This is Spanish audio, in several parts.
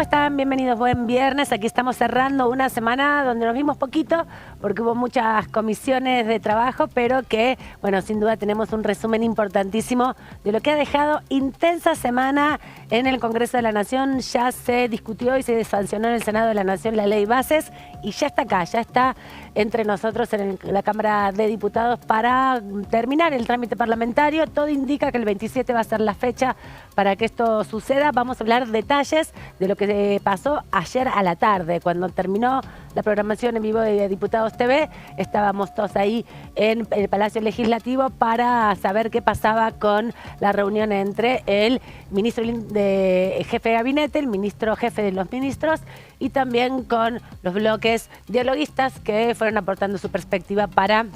¿Cómo están? Bienvenidos, buen viernes. Aquí estamos cerrando una semana donde nos vimos poquito porque hubo muchas comisiones de trabajo, pero que, bueno, sin duda tenemos un resumen importantísimo de lo que ha dejado intensa semana en el Congreso de la Nación. Ya se discutió y se sancionó en el Senado de la Nación la ley bases y ya está acá, ya está entre nosotros en la Cámara de Diputados para terminar el trámite parlamentario. Todo indica que el 27 va a ser la fecha para que esto suceda. Vamos a hablar detalles de lo que pasó ayer a la tarde. Cuando terminó la programación en vivo de Diputados TV, estábamos todos ahí en el Palacio Legislativo para saber qué pasaba con la reunión entre el ministro jefe de gabinete, el ministro jefe de los ministros y también con los bloques dialoguistas que fueron aportando su perspectiva para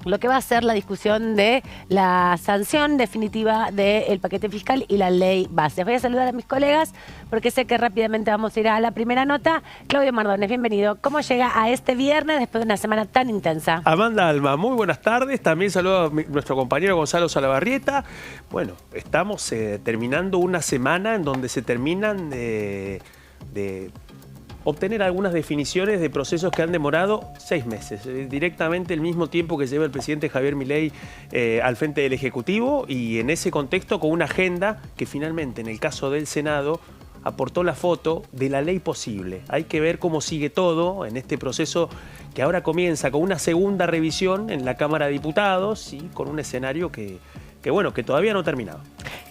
lo que va a ser la discusión de la sanción definitiva del paquete fiscal y la ley bases. Voy a saludar a mis colegas porque sé que rápidamente vamos a ir a la primera nota. Claudio Mardones, bienvenido. ¿Cómo llega a este viernes después de una semana tan intensa? Amanda Alma, muy buenas tardes. También saludo a nuestro compañero Gonzalo Salabarrieta. Bueno, estamos terminando una semana en donde se terminan de obtener algunas definiciones de procesos que han demorado 6 meses. Directamente el mismo tiempo que lleva el presidente Javier Milei al frente del Ejecutivo, y en ese contexto con una agenda que finalmente en el caso del Senado aportó la foto de la ley posible. Hay que ver cómo sigue todo en este proceso que ahora comienza con una segunda revisión en la Cámara de Diputados y con un escenario que todavía no ha terminado.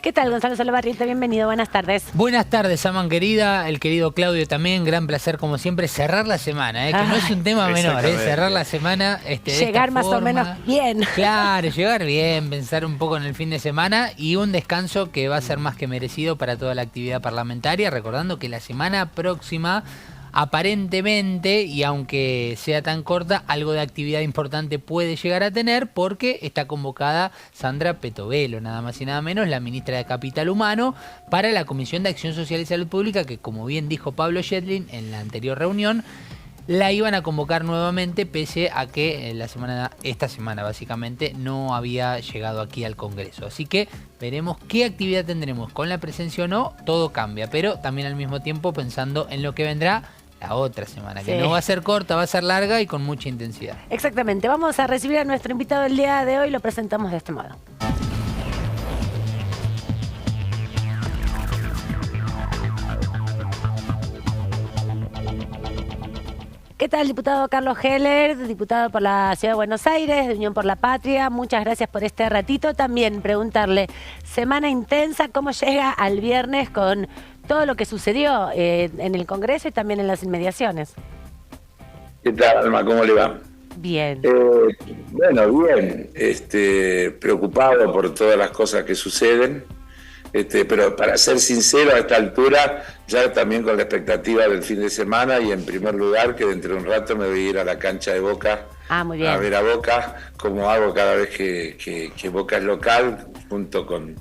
¿Qué tal, Gonzalo Salabarrieta? Bienvenido, buenas tardes. Buenas tardes, Aman querida, el querido Claudio también, gran placer como siempre cerrar la semana, que no es un tema menor, cerrar la semana. Llegar más o menos bien. Claro, llegar bien, pensar un poco en el fin de semana y un descanso que va a ser más que merecido para toda la actividad parlamentaria, recordando que la semana próxima aparentemente, y aunque sea tan corta, algo de actividad importante puede llegar a tener porque está convocada Sandra Petovelo, nada más y nada menos, la ministra de Capital Humano, para la Comisión de Acción Social y Salud Pública, que como bien dijo Pablo Yedlin en la anterior reunión, la iban a convocar nuevamente pese a que esta semana básicamente no había llegado aquí al Congreso. Así que veremos qué actividad tendremos con la presencia o no, todo cambia, pero también al mismo tiempo pensando en lo que vendrá la otra semana, que no va a ser corta, va a ser larga y con mucha intensidad. Exactamente. Vamos a recibir a nuestro invitado del día de hoy, lo presentamos de este modo. ¿Qué tal, diputado Carlos Heller, diputado por la Ciudad de Buenos Aires, de Unión por la Patria? Muchas gracias por este ratito. También preguntarle, semana intensa, ¿cómo llega al viernes con todo lo que sucedió en el Congreso y también en las inmediaciones? ¿Qué tal, Alma? ¿Cómo le va? Bien. Bueno, bien. Preocupado por todas las cosas que suceden. Pero para ser sincero, a esta altura, ya también con la expectativa del fin de semana y en primer lugar que dentro de un rato me voy a ir a la cancha de Boca muy bien. A ver a Boca, como hago cada vez que Boca es local, junto con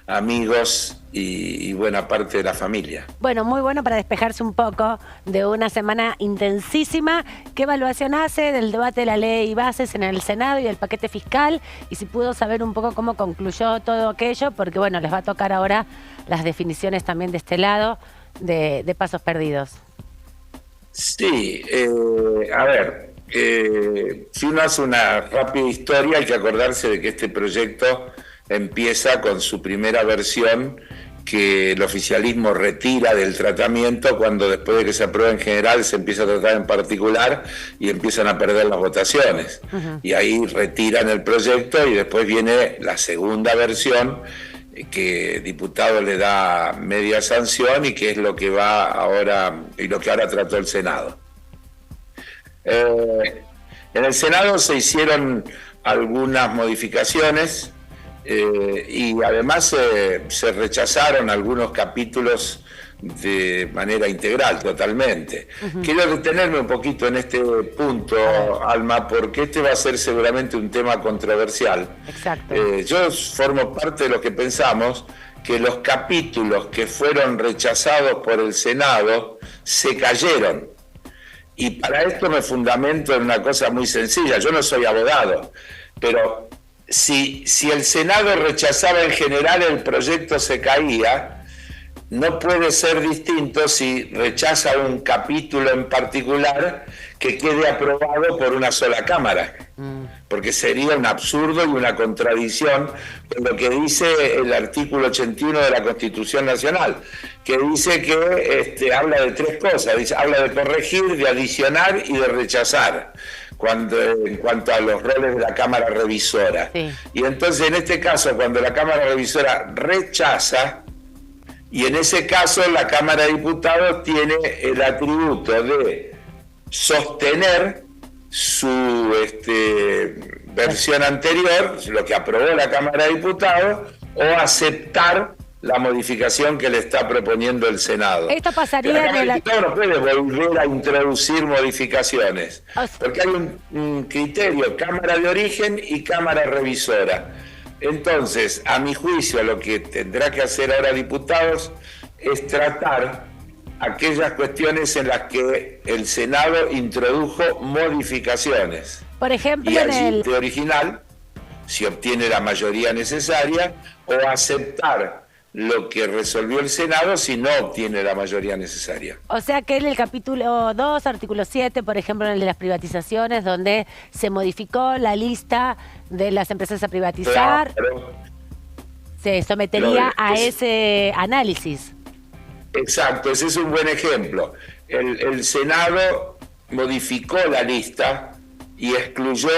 amigos y buena parte de la familia. Bueno, muy bueno para despejarse un poco de una semana intensísima. ¿Qué evaluación hace del debate de la ley bases en el Senado y del paquete fiscal? Y si pudo saber un poco cómo concluyó todo aquello, porque bueno, les va a tocar ahora las definiciones también de este lado de pasos perdidos. Sí, a ver, si uno hace una rápida historia, hay que acordarse de que este proyecto empieza con su primera versión que el oficialismo retira del tratamiento cuando después de que se aprueba en general se empieza a tratar en particular y empiezan a perder las votaciones. Y ahí retiran el proyecto y después viene la segunda versión que el diputado le da media sanción y que es lo que va ahora y lo que ahora trató el Senado. En el Senado se hicieron algunas modificaciones y además se rechazaron algunos capítulos de manera integral, totalmente. Quiero detenerme un poquito en este punto, Alma, porque este va a ser seguramente un tema controversial. Exacto. Yo formo parte de los que pensamos que los capítulos que fueron rechazados por el Senado se cayeron. Y para esto me fundamento en una cosa muy sencilla. Yo no soy abogado, pero si el Senado rechazaba en general el proyecto se caía, no puede ser distinto si rechaza un capítulo en particular que quede aprobado por una sola Cámara, porque sería un absurdo y una contradicción con lo que dice el artículo 81 de la Constitución Nacional, que dice que habla de tres cosas, habla de corregir, de adicionar y de rechazar. En cuanto a los roles de la Cámara Revisora. Sí. Y entonces, en este caso, cuando la Cámara Revisora rechaza, y en ese caso la Cámara de Diputados tiene el atributo de sostener su versión anterior, lo que aprobó la Cámara de Diputados, o aceptar la modificación que le está proponiendo el Senado. Esto pasaría la Cámara de Diputados no puede volver a introducir modificaciones, porque hay un criterio, Cámara de Origen y Cámara Revisora. Entonces, a mi juicio, lo que tendrá que hacer ahora Diputados es tratar aquellas cuestiones en las que el Senado introdujo modificaciones. Por ejemplo, y allí, de original, si obtiene la mayoría necesaria, o aceptar lo que resolvió el Senado si no obtiene la mayoría necesaria. O sea que en el capítulo 2, artículo 7, por ejemplo, en el de las privatizaciones, donde se modificó la lista de las empresas a privatizar, claro, se sometería a ese análisis. Exacto, ese es un buen ejemplo. El Senado modificó la lista y excluyó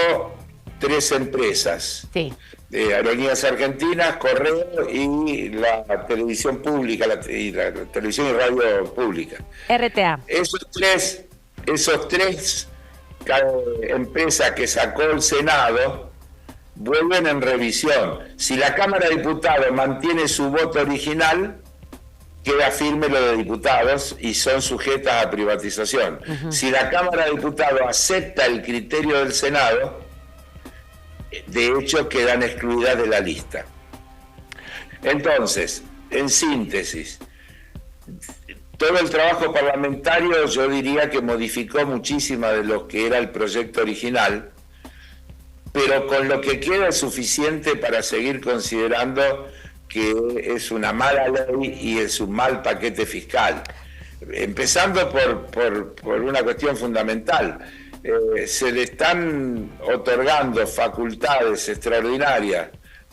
3 empresas. Sí. Aerolíneas Argentinas, Correo y la televisión pública, la televisión y radio pública. RTA. Esos tres empresas que sacó el Senado vuelven en revisión. Si la Cámara de Diputados mantiene su voto original, queda firme lo de diputados y son sujetas a privatización. Si la Cámara de Diputados acepta el criterio del Senado, de hecho quedan excluidas de la lista. Entonces, en síntesis, todo el trabajo parlamentario yo diría que modificó muchísimo de lo que era el proyecto original, pero con lo que queda es suficiente para seguir considerando que es una mala ley y es un mal paquete fiscal. Empezando por una cuestión fundamental. Se le están otorgando facultades extraordinarias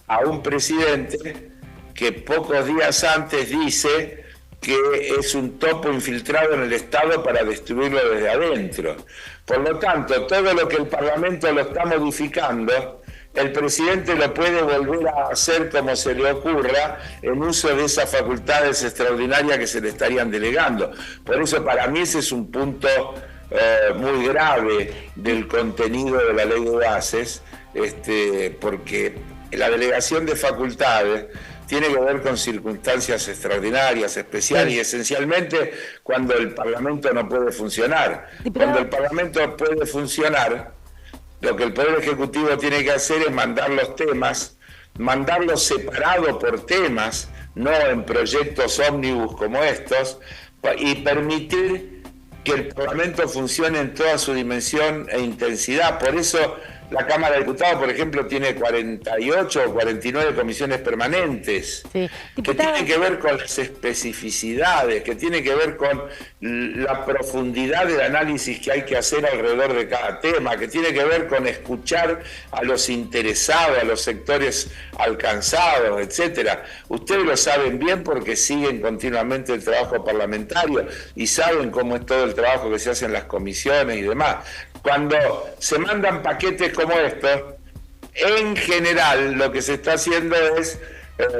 a un presidente que pocos días antes dice que es un topo infiltrado en el Estado para destruirlo desde adentro. Por lo tanto, todo lo que el Parlamento lo está modificando, el presidente lo puede volver a hacer como se le ocurra en uso de esas facultades extraordinarias que se le estarían delegando. Por eso, para mí, ese es un punto muy grave del contenido de la ley de bases, porque la delegación de facultades tiene que ver con circunstancias extraordinarias, especiales, y esencialmente cuando el Parlamento no puede funcionar. Cuando el Parlamento puede funcionar, lo que el Poder Ejecutivo tiene que hacer es mandar los temas, mandarlos separados por temas, no en proyectos ómnibus como estos, y permitir que el Parlamento funcione en toda su dimensión e intensidad. Por eso la Cámara de Diputados, por ejemplo, tiene 48 o 49 comisiones permanentes, que tienen que ver con las especificidades, que tienen que ver con la profundidad del análisis que hay que hacer alrededor de cada tema, que tiene que ver con escuchar a los interesados, a los sectores alcanzados, etcétera. Ustedes lo saben bien porque siguen continuamente el trabajo parlamentario y saben cómo es todo el trabajo que se hace en las comisiones y demás. Cuando se mandan paquetes como estos, en general lo que se está haciendo es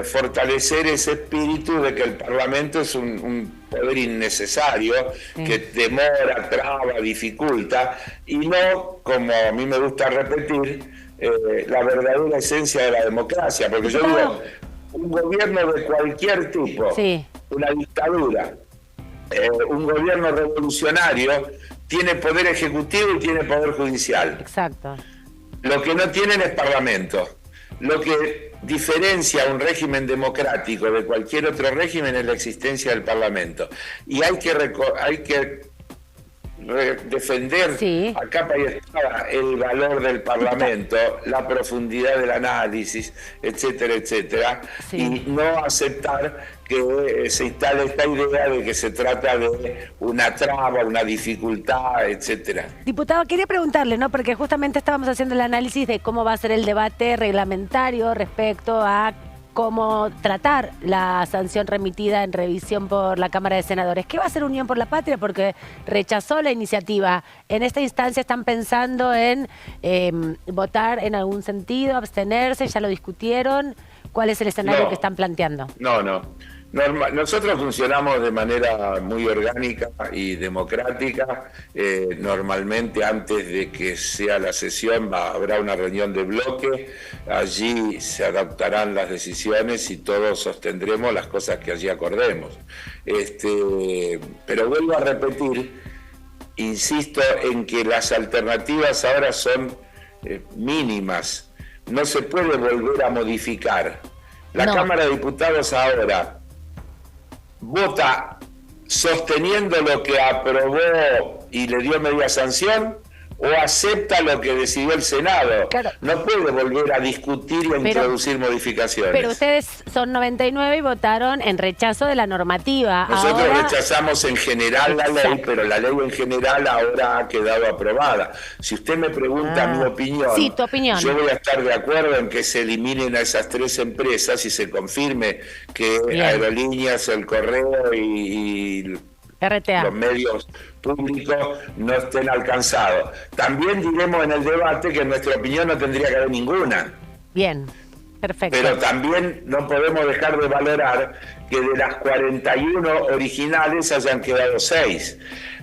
fortalecer ese espíritu de que el Parlamento es un poder innecesario, que demora, traba, dificulta, y no, como a mí me gusta repetir, la verdadera esencia de la democracia. Porque yo digo, un gobierno de cualquier tipo, una dictadura, un gobierno revolucionario, tiene poder ejecutivo y tiene poder judicial. Exacto. Lo que no tienen es parlamento. Lo que diferencia un régimen democrático de cualquier otro régimen es la existencia del parlamento. Y hay que defender Sí. a capa y espada el valor del Parlamento, la profundidad del análisis, etcétera, etcétera, Sí. y no aceptar que se instale esta idea de que se trata de una traba, una dificultad, etcétera. Diputado, quería preguntarle, ¿no? Porque justamente estábamos haciendo el análisis de cómo va a ser el debate reglamentario respecto a cómo tratar la sanción remitida en revisión por la Cámara de Senadores. ¿Qué va a hacer Unión por la Patria? Porque rechazó la iniciativa. En esta instancia están pensando en votar en algún sentido, abstenerse, ya lo discutieron. ¿Cuál es el escenario que están planteando? No. Nosotros funcionamos de manera muy orgánica y democrática. Normalmente antes de que sea la sesión habrá una reunión de bloque. Allí se adoptarán las decisiones y todos sostendremos las cosas que allí acordemos. Pero vuelvo a repetir, insisto en que las alternativas ahora son mínimas. No se puede volver a modificar. La Cámara de Diputados ahora vota sosteniendo lo que aprobó y le dio media sanción, o acepta lo que decidió el Senado. Claro. No puede volver a discutir y a introducir modificaciones. Pero ustedes son 99 y votaron en rechazo de la normativa. Nosotros ahora rechazamos en general la ley, pero la ley en general ahora ha quedado aprobada. Si usted me pregunta mi opinión, sí, tu opinión, yo voy a estar de acuerdo en que se eliminen a esas 3 empresas y se confirme que Aerolíneas, el Correo y RTA, los medios públicos no estén alcanzados. También diremos en el debate que en nuestra opinión no tendría que haber ninguna. Bien, perfecto. Pero también no podemos dejar de valorar que de las 41 originales hayan quedado 6.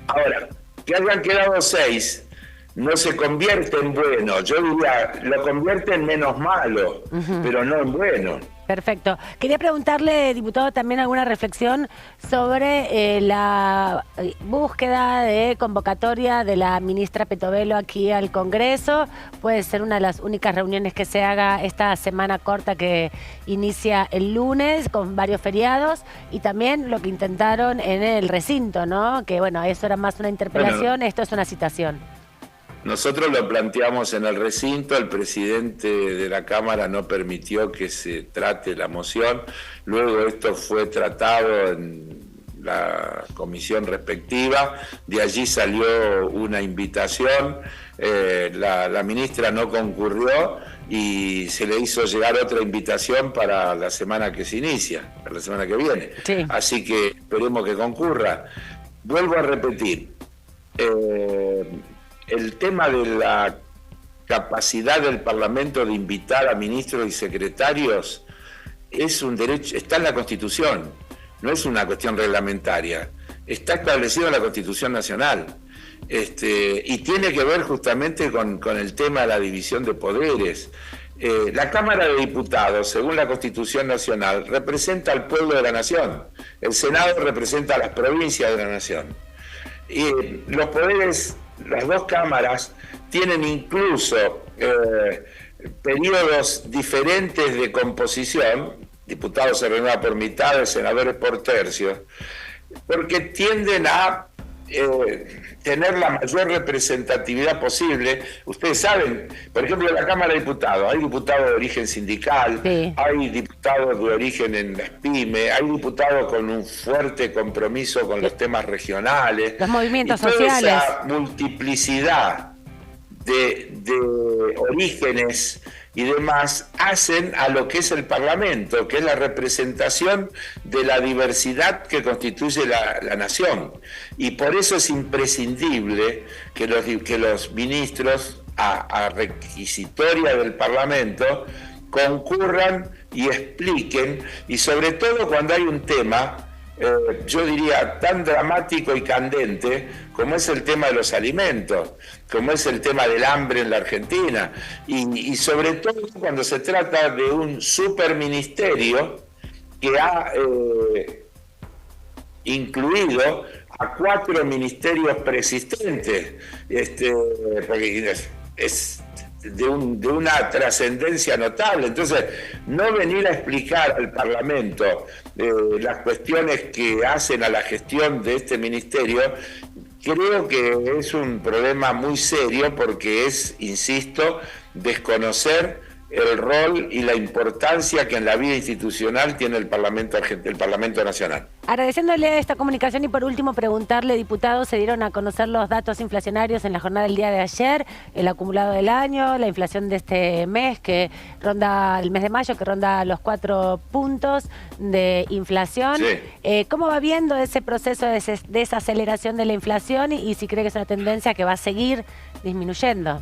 Ahora, que hayan quedado 6 no se convierte en bueno. Yo diría, lo convierte en menos malo, pero no en bueno. Perfecto. Quería preguntarle, diputado, también alguna reflexión sobre la búsqueda de convocatoria de la ministra Petovelo aquí al Congreso. Puede ser una de las únicas reuniones que se haga esta semana corta que inicia el lunes con varios feriados, y también lo que intentaron en el recinto, ¿no? Que bueno, eso era más una interpelación, esto es una citación. Nosotros lo planteamos en el recinto, el presidente de la Cámara no permitió que se trate la moción, luego esto fue tratado en la comisión respectiva, de allí salió una invitación, la ministra no concurrió y se le hizo llegar otra invitación para la semana que se inicia, para la semana que viene. Sí. Así que esperemos que concurra. Vuelvo a repetir, el tema de la capacidad del Parlamento de invitar a ministros y secretarios es un derecho, está en la Constitución, no es una cuestión reglamentaria, está establecido en la Constitución Nacional, y tiene que ver justamente con el tema de la división de poderes. La Cámara de Diputados, según la Constitución Nacional, representa al pueblo de la Nación, el Senado representa a las provincias de la Nación, y los poderes, las dos cámaras tienen incluso periodos diferentes de composición, diputados se renueva por mitad, senadores por tercios, porque tienden a tener la mayor representatividad posible. Ustedes saben, por ejemplo, en la Cámara de Diputados hay diputados de origen sindical, hay diputados de origen en las pymes, hay diputados con un fuerte compromiso con los temas regionales, los movimientos y toda sociales. esa multiplicidad de orígenes y demás hacen a lo que es el Parlamento, que es la representación de la diversidad que constituye la nación. Y por eso es imprescindible que los ministros a requisitoria del Parlamento concurran y expliquen, y sobre todo cuando hay un tema, yo diría, tan dramático y candente como es el tema de los alimentos, como es el tema del hambre en la Argentina, y sobre todo cuando se trata de un superministerio que ha incluido a 4 ministerios preexistentes, porque es de una trascendencia notable. Entonces, no venir a explicar al Parlamento las cuestiones que hacen a la gestión de este ministerio creo que es un problema muy serio porque es, insisto, desconocer el rol y la importancia que en la vida institucional tiene el Parlamento Nacional. Agradeciéndole esta comunicación y por último preguntarle, diputado, se dieron a conocer los datos inflacionarios en la jornada del día de ayer, el acumulado del año, la inflación de este mes, que ronda el mes de mayo, que ronda los 4 puntos de inflación. Sí. ¿Cómo va viendo ese proceso de desaceleración de la inflación y si cree que es una tendencia que va a seguir disminuyendo?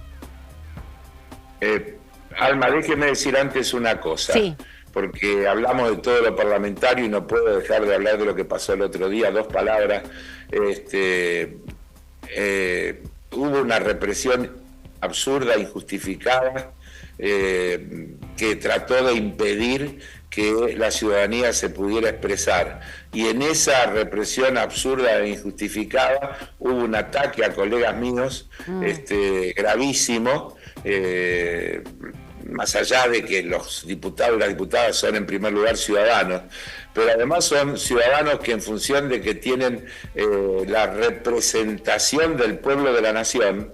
Alma, déjeme decir antes una cosa, sí, porque hablamos de todo lo parlamentario y no puedo dejar de hablar de lo que pasó el otro día, 2 palabras. Hubo una represión absurda, injustificada, que trató de impedir que la ciudadanía se pudiera expresar. Y en esa represión absurda e injustificada hubo un ataque a colegas míos gravísimo, más allá de que los diputados y las diputadas son en primer lugar ciudadanos, pero además son ciudadanos que en función de que tienen la representación del pueblo de la nación,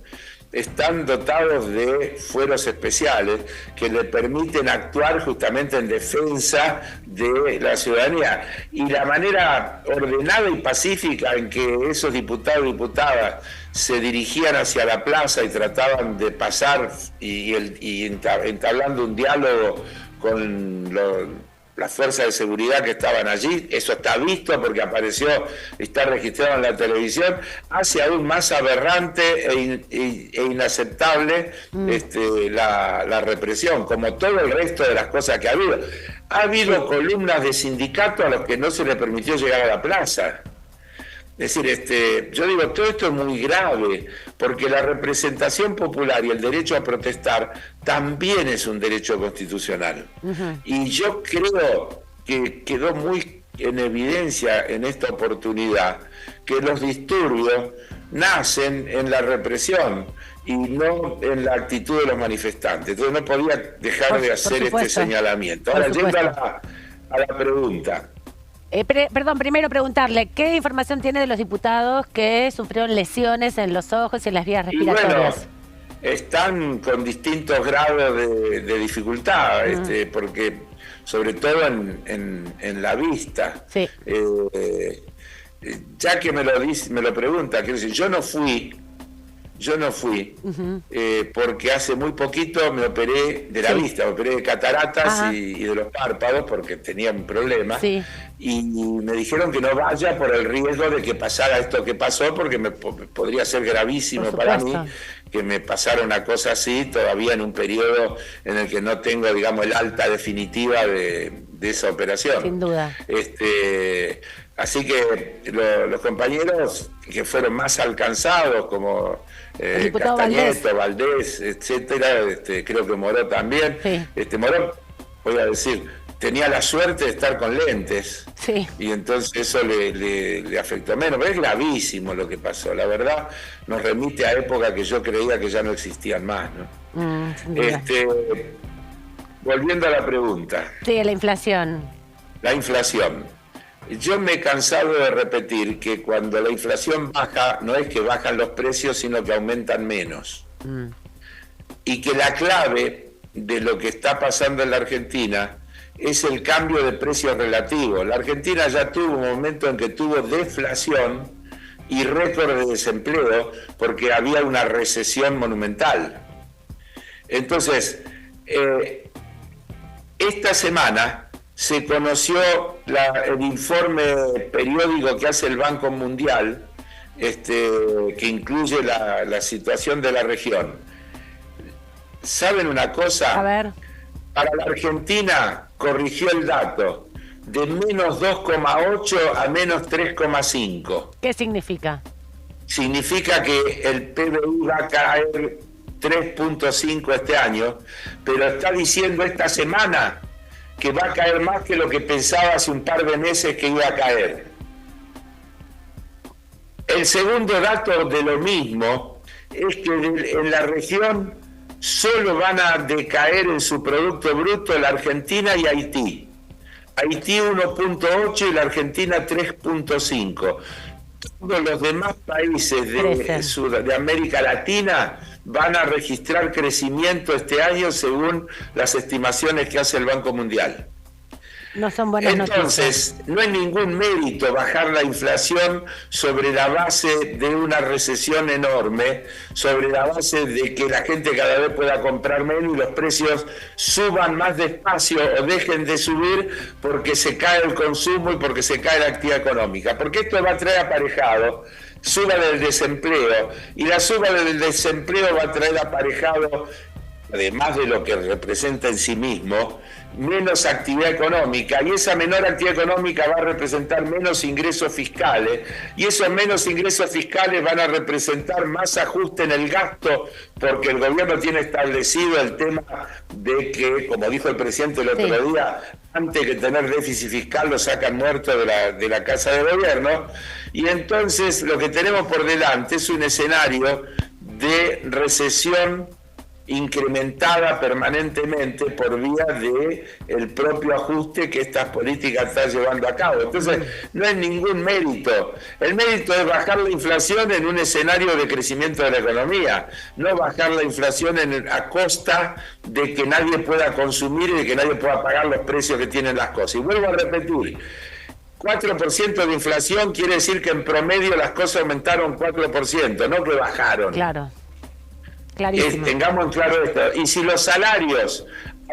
están dotados de fueros especiales que le permiten actuar justamente en defensa de la ciudadanía. Y la manera ordenada y pacífica en que esos diputados y diputadas se dirigían hacia la plaza y trataban de pasar y entablando un diálogo con las fuerzas de seguridad que estaban allí, eso está visto porque apareció, está registrado en la televisión, hace aún más aberrante e inaceptable la represión, como todo el resto de las cosas que ha habido. Ha habido columnas de sindicatos a los que no se les permitió llegar a la plaza. Es decir, yo digo, todo esto es muy grave, porque la representación popular y el derecho a protestar también es un derecho constitucional. Y yo creo que quedó muy en evidencia en esta oportunidad que los disturbios nacen en la represión y no en la actitud de los manifestantes. Entonces no podía dejar de hacer este señalamiento. Ahora, yendo a la pregunta. Perdón, primero preguntarle, ¿qué información tiene de los diputados que sufrieron lesiones en los ojos y en las vías respiratorias? Y bueno, están con distintos grados de dificultad, porque sobre todo en la vista. Sí. Ya que me lo pregunta, quiero decir, yo no fui porque hace muy poquito me operé de la vista, me operé de cataratas y de los párpados porque tenía un problema, y me dijeron que no vaya por el riesgo de que pasara esto que pasó, porque podría ser gravísimo para mí que me pasara una cosa así todavía en un periodo en el que no tengo, digamos, el alta definitiva de esa operación. Sin duda. Así que los compañeros que fueron más alcanzados, como Castañeto, Valdés, etcétera, creo que Moró también. Sí. Moró, voy a decir, tenía la suerte de estar con lentes, y entonces eso le afectó menos, pero es gravísimo lo que pasó, la verdad nos remite a épocas que yo creía que ya no existían más, ¿no? Volviendo a la pregunta. Sí, la inflación. La inflación. Yo me he cansado de repetir que cuando la inflación baja, no es que bajan los precios, sino que aumentan menos. Y que la clave de lo que está pasando en la Argentina es el cambio de precios relativos. La Argentina ya tuvo un momento en que tuvo deflación y récord de desempleo porque había una recesión monumental. Entonces, esta semana se conoció el informe periódico que hace el Banco Mundial, que incluye la situación de la región. ¿Saben una cosa? A ver. Para la Argentina corrigió el dato de menos 2,8 a menos 3,5. ¿Qué significa? Significa que el PBI va a caer 3,5 este año, pero está diciendo esta semana que va a caer más que lo que pensaba hace un par de meses que iba a caer. El segundo dato de lo mismo es que en la región solo van a decaer en su Producto Bruto la Argentina y Haití. Haití 1,8 y la Argentina 3,5. todos los demás países de América Latina van a registrar crecimiento este año según las estimaciones que hace el Banco Mundial. No son buenas Entonces, noticias. no hay ningún mérito bajar la inflación sobre la base de una recesión enorme, sobre la base de que la gente cada vez pueda comprar menos y los precios suban más despacio o dejen de subir porque se cae el consumo y porque se cae la actividad económica. Porque esto va a traer aparejado suba del desempleo, y la suba del desempleo va a traer aparejado, además de lo que representa en sí mismo, menos actividad económica, y esa menor actividad económica va a representar menos ingresos fiscales, y esos menos ingresos fiscales van a representar más ajuste en el gasto, porque el gobierno tiene establecido el tema de que, como dijo el presidente el otro día, antes que tener déficit fiscal lo sacan muerto de la Casa de Gobierno, y entonces lo que tenemos por delante es un escenario de recesión incrementada permanentemente por vía de el propio ajuste que estas políticas están llevando a cabo. Entonces, no hay ningún mérito. El mérito es bajar la inflación en un escenario de crecimiento de la economía, no bajar la inflación a costa de que nadie pueda consumir y de que nadie pueda pagar los precios que tienen las cosas. Y vuelvo a repetir, 4% de inflación quiere decir que en promedio las cosas aumentaron 4%, no que bajaron. Claro. Clarísimo. Tengamos en claro esto. Y si los salarios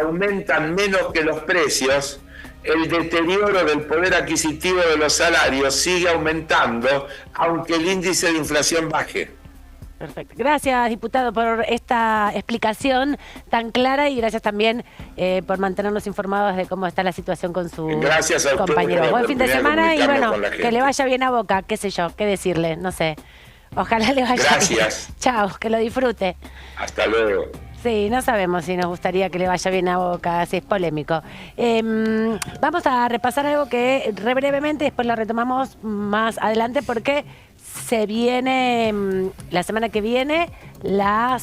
aumentan menos que los precios, el deterioro del poder adquisitivo de los salarios sigue aumentando, aunque el índice de inflación baje. Perfecto. Gracias, diputado, por esta explicación tan clara, y gracias también por mantenernos informados de cómo está la situación con su compañero. Buen fin de semana y bueno, que le vaya bien a Boca, qué sé yo, qué decirle, no sé. Ojalá le vaya bien. Chao, que lo disfrute. Hasta luego. Sí, no sabemos si nos gustaría que le vaya bien a Boca, si es polémico. Vamos a repasar algo que brevemente, después lo retomamos más adelante, porque se viene la semana que viene, la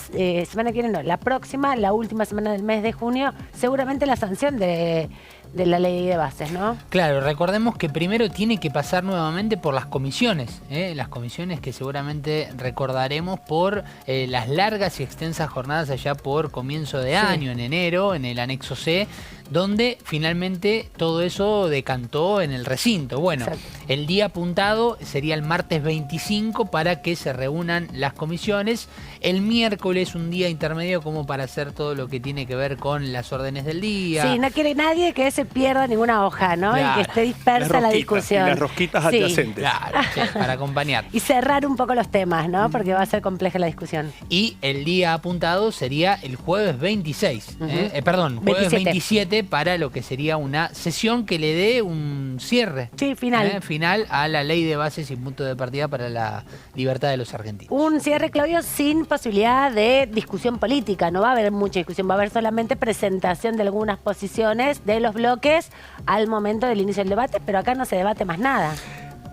próxima, la última semana del mes de junio, seguramente la sanción de la ley de bases, ¿no? Claro, recordemos que primero tiene que pasar nuevamente por las comisiones, las comisiones que seguramente recordaremos por las largas y extensas jornadas allá por comienzo de año, en enero, en el anexo C, donde finalmente todo eso decantó en el recinto. Bueno, el día apuntado sería el martes 25 para que se reúnan las comisiones. El miércoles, un día intermedio como para hacer todo lo que tiene que ver con las órdenes del día. Sí, no quiere nadie que se pierda ninguna hoja, ¿no? Claro. Y que esté dispersa la discusión. Y las rosquitas adyacentes. Claro, para acompañar. Y cerrar un poco los temas, ¿no? Porque va a ser compleja la discusión. Y el día apuntado sería el jueves 26. Jueves 27 para lo que sería una sesión que le dé un cierre. Sí, final. Final a la ley de bases y punto de partida para la libertad de los argentinos. Un cierre, Claudio, sin posibilidad de discusión política. No va a haber mucha discusión, va a haber solamente presentación de algunas posiciones de los bloques al momento del inicio del debate, pero acá no se debate más nada.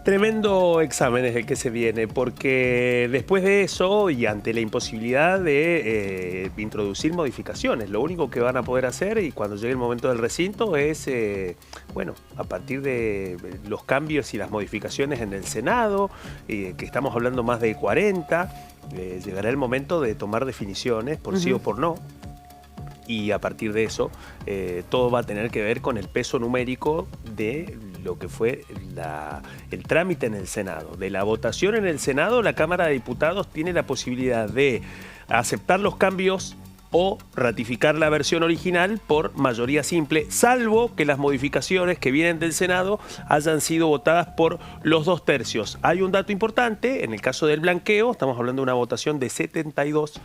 Tremendo examen es el que se viene, porque después de eso y ante la imposibilidad de introducir modificaciones, lo único que van a poder hacer, y cuando llegue el momento del recinto, es, a partir de los cambios y las modificaciones en el Senado, que estamos hablando más de 40, llegará el momento de tomar definiciones por sí o por no. Y a partir de eso, todo va a tener que ver con el peso numérico de lo que fue el trámite en el Senado. De la votación en el Senado, la Cámara de Diputados tiene la posibilidad de aceptar los cambios o ratificar la versión original por mayoría simple, salvo que las modificaciones que vienen del Senado hayan sido votadas por los 2/3. Hay un dato importante, en el caso del blanqueo, estamos hablando de una votación de 72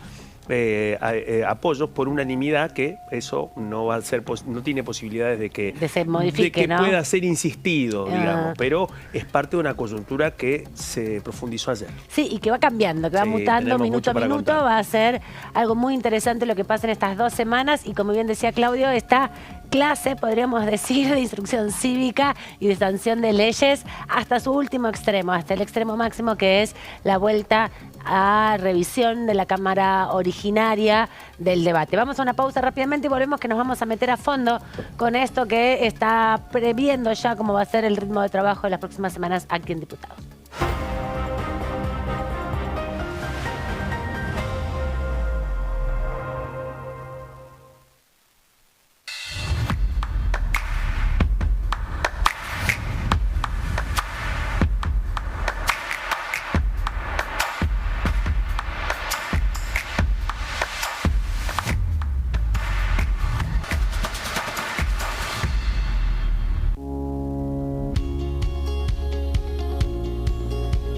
apoyos por unanimidad, que eso no va a ser no tiene posibilidades de que se modifique, ¿no? Pueda ser insistido, digamos, pero es parte de una coyuntura que se profundizó ayer. Sí, y que va cambiando, que va mutando minuto a minuto, va a ser algo muy interesante lo que pasa en estas 2 semanas, y como bien decía Claudio, esta clase, podríamos decir, de instrucción cívica y de sanción de leyes hasta su último extremo, hasta el extremo máximo, que es la vuelta a revisión de la Cámara originaria del debate. Vamos a una pausa rápidamente y volvemos, que nos vamos a meter a fondo con esto que está previendo ya cómo va a ser el ritmo de trabajo de las próximas semanas aquí en Diputados.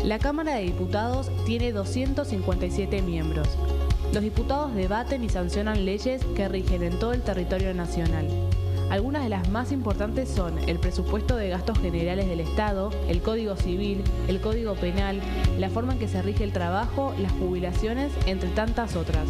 La Cámara de Diputados tiene 257 miembros. Los diputados debaten y sancionan leyes que rigen en todo el territorio nacional. Algunas de las más importantes son el presupuesto de gastos generales del Estado, el Código Civil, el Código Penal, la forma en que se rige el trabajo, las jubilaciones, entre tantas otras.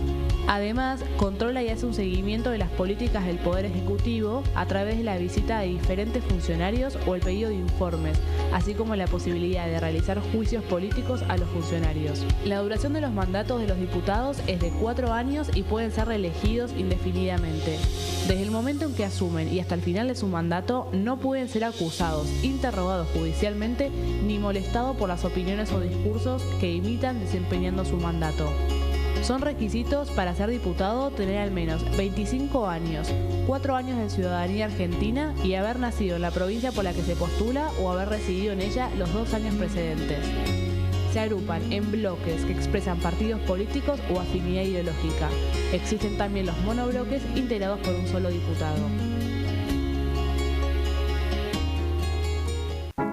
Además, controla y hace un seguimiento de las políticas del Poder Ejecutivo a través de la visita de diferentes funcionarios o el pedido de informes, así como la posibilidad de realizar juicios políticos a los funcionarios. La duración de los mandatos de los diputados es de 4 años y pueden ser reelegidos indefinidamente. Desde el momento en que asumen y hasta el final de su mandato, no pueden ser acusados, interrogados judicialmente, ni molestados por las opiniones o discursos que imitan desempeñando su mandato. Son requisitos para ser diputado tener al menos 25 años, 4 años de ciudadanía argentina y haber nacido en la provincia por la que se postula o haber residido en ella los 2 años precedentes. Se agrupan en bloques que expresan partidos políticos o afinidad ideológica. Existen también los monobloques integrados por un solo diputado.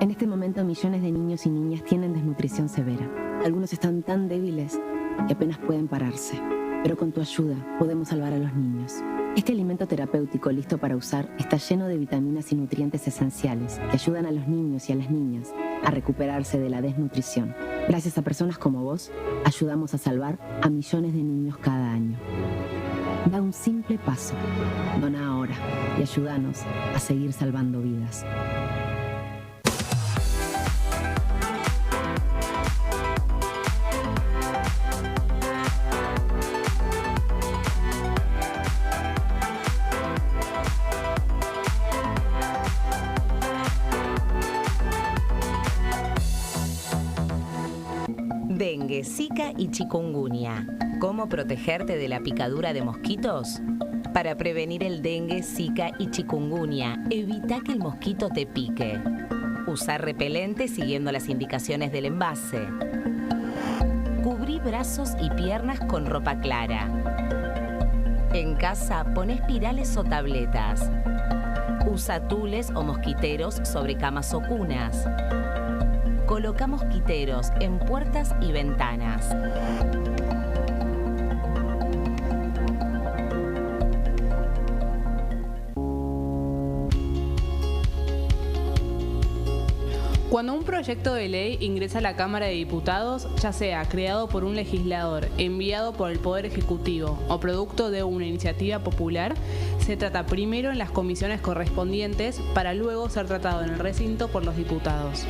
En este momento millones de niños y niñas tienen desnutrición severa. Algunos están tan débiles que apenas pueden pararse. Pero con tu ayuda podemos salvar a los niños. Este alimento terapéutico listo para usar está lleno de vitaminas y nutrientes esenciales que ayudan a los niños y a las niñas a recuperarse de la desnutrición. Gracias a personas como vos, ayudamos a salvar a millones de niños cada año. Da un simple paso. Dona ahora y ayúdanos a seguir salvando vidas. Dengue, Zika y chikungunya. ¿Cómo protegerte de la picadura de mosquitos? Para prevenir el dengue, Zika y chikungunya, evita que el mosquito te pique. Usar repelente siguiendo las indicaciones del envase. Cubrí brazos y piernas con ropa clara. En casa, pon espirales o tabletas. Usa tules o mosquiteros sobre camas o cunas. Coloca mosquiteros en puertas y ventanas. Cuando un proyecto de ley ingresa a la Cámara de Diputados, ya sea creado por un legislador, enviado por el Poder Ejecutivo o producto de una iniciativa popular, se trata primero en las comisiones correspondientes para luego ser tratado en el recinto por los diputados.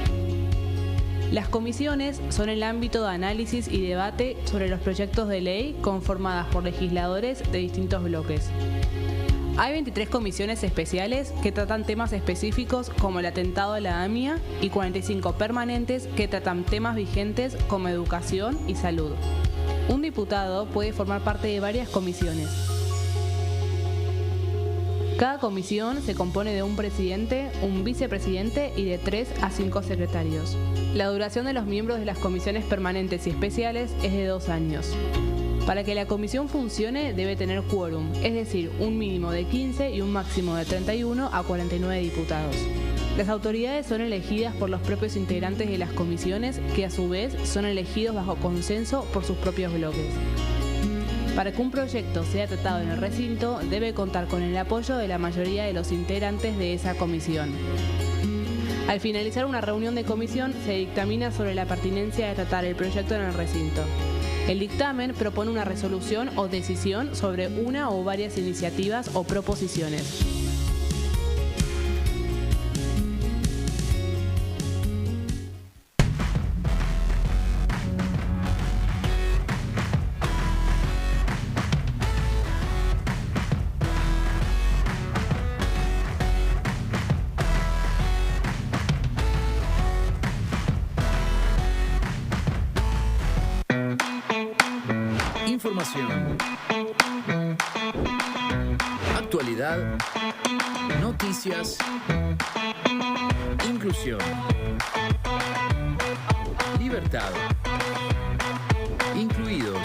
Las comisiones son el ámbito de análisis y debate sobre los proyectos de ley conformadas por legisladores de distintos bloques. Hay 23 comisiones especiales que tratan temas específicos como el atentado a la AMIA y 45 permanentes que tratan temas vigentes como educación y salud. Un diputado puede formar parte de varias comisiones. Cada comisión se compone de un presidente, un vicepresidente y de 3 a 5 secretarios. La duración de los miembros de las comisiones permanentes y especiales es de 2 años. Para que la comisión funcione debe tener quórum, es decir, un mínimo de 15 y un máximo de 31 a 49 diputados. Las autoridades son elegidas por los propios integrantes de las comisiones, que a su vez son elegidos bajo consenso por sus propios bloques. Para que un proyecto sea tratado en el recinto, debe contar con el apoyo de la mayoría de los integrantes de esa comisión. Al finalizar una reunión de comisión, se dictamina sobre la pertinencia de tratar el proyecto en el recinto. El dictamen propone una resolución o decisión sobre una o varias iniciativas o proposiciones. Información, actualidad, noticias, inclusión, libertad, incluidos,